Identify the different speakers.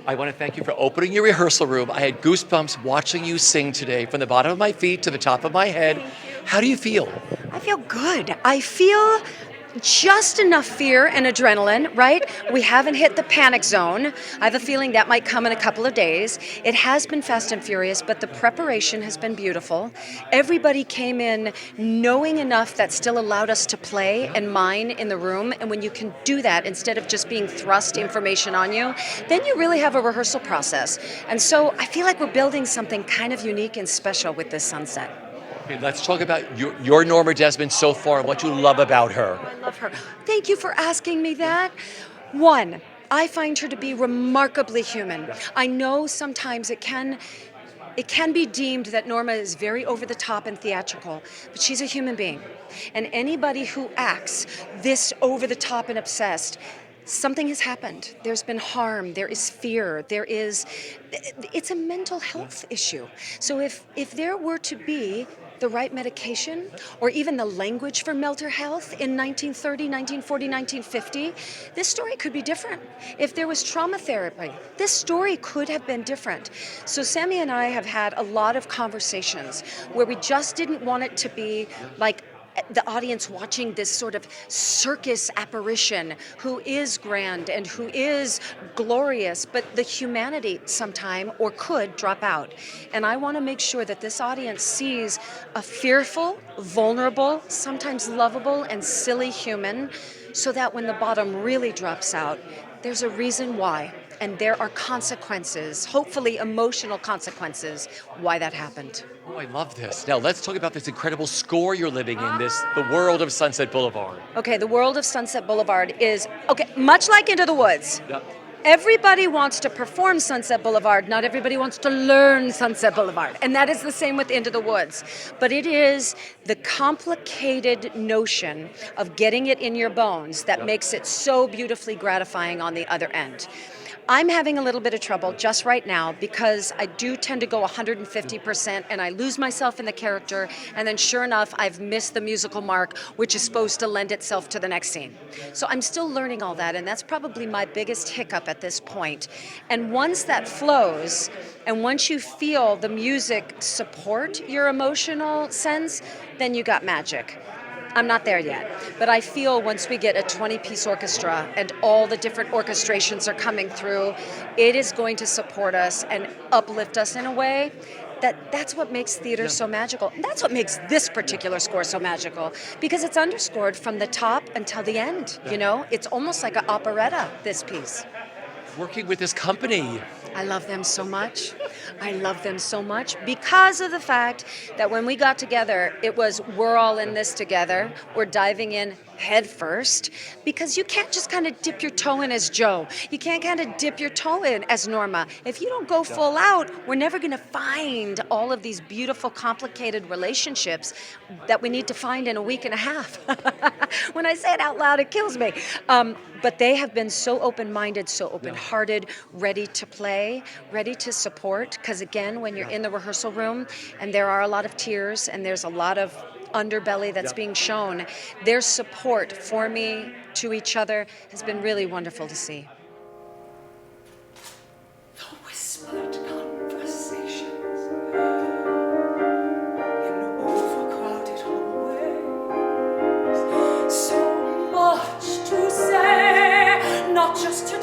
Speaker 1: I want to thank you for opening your rehearsal room. I had goosebumps watching you sing today from the bottom of my feet to the top of my head. How do you feel?
Speaker 2: I feel good. I feel just enough fear and adrenaline, right? We haven't hit the panic zone. I have a feeling that might come in a couple of days. It has been fast and furious, but the preparation has been beautiful. Everybody came in knowing enough that still allowed us to play and mine in the room. And when you can do that instead of just being thrust information on you, then you really have a rehearsal process. And so I feel like we're building something kind of unique and special with this sunset.
Speaker 1: Okay, let's talk about your Norma Desmond so far and what you love about her.
Speaker 2: I love her. Thank you for asking me that. One, I find her to be remarkably human. I know sometimes it can be deemed that Norma is very over the top and theatrical, but she's a human being. And anybody who acts this over the top and obsessed, something has happened. There's been harm, there is fear, it's a mental health issue. So if there were to be the right medication or even the language for mental health in 1930, 1940, 1950, this story could be different. If there was trauma therapy, this story could have been different. So Sammy and I have had a lot of conversations where we just didn't want it to be like the audience watching this sort of circus apparition who is grand and who is glorious, but the humanity sometime or could drop out. And I want to make sure that this audience sees a fearful, vulnerable, sometimes lovable and silly human, so that when the bottom really drops out, there's a reason why. And there are consequences, hopefully emotional consequences, why that happened.
Speaker 1: Oh, I love this. Now let's talk about this incredible score you're living in, the world of Sunset Boulevard.
Speaker 2: Okay, the world of Sunset Boulevard is, much like Into the Woods.
Speaker 1: Yep.
Speaker 2: Everybody wants to perform Sunset Boulevard, not everybody wants to learn Sunset Boulevard. And that is the same with Into the Woods. But it is the complicated notion of getting it in your bones that makes it so beautifully gratifying on the other end. I'm having a little bit of trouble just right now because I do tend to go 150% and I lose myself in the character, and then sure enough, I've missed the musical mark, which is supposed to lend itself to the next scene. So I'm still learning all that, and that's probably my biggest hiccup at this point. And once that flows, and once you feel the music support your emotional sense, then you got magic. I'm not there yet, but I feel once we get a 20-piece orchestra and all the different orchestrations are coming through, it is going to support us and uplift us in a way that's what makes theater so magical. And that's what makes this particular score so magical, because it's underscored from the top until the end, you know? It's almost like an operetta, this piece.
Speaker 1: Working with this company.
Speaker 2: I love them so much. I love them so much because of the fact that when we got together, it was we're all in this together. We're diving in head first, because you can't just kind of dip your toe in as Joe. You can't kind of dip your toe in as Norma. If you don't go full out, we're never going to find all of these beautiful, complicated relationships that we need to find in a week and a half. When I say it out loud, it kills me. But they have been so open-minded, so open-hearted, ready to play, ready to support. Because again, when you're in the rehearsal room and there are a lot of tears and there's a lot of underbelly that's being shown, their support for me, to each other, has been really wonderful to see.
Speaker 3: The whispered conversations in overcrowded hallways. So much to say, not just to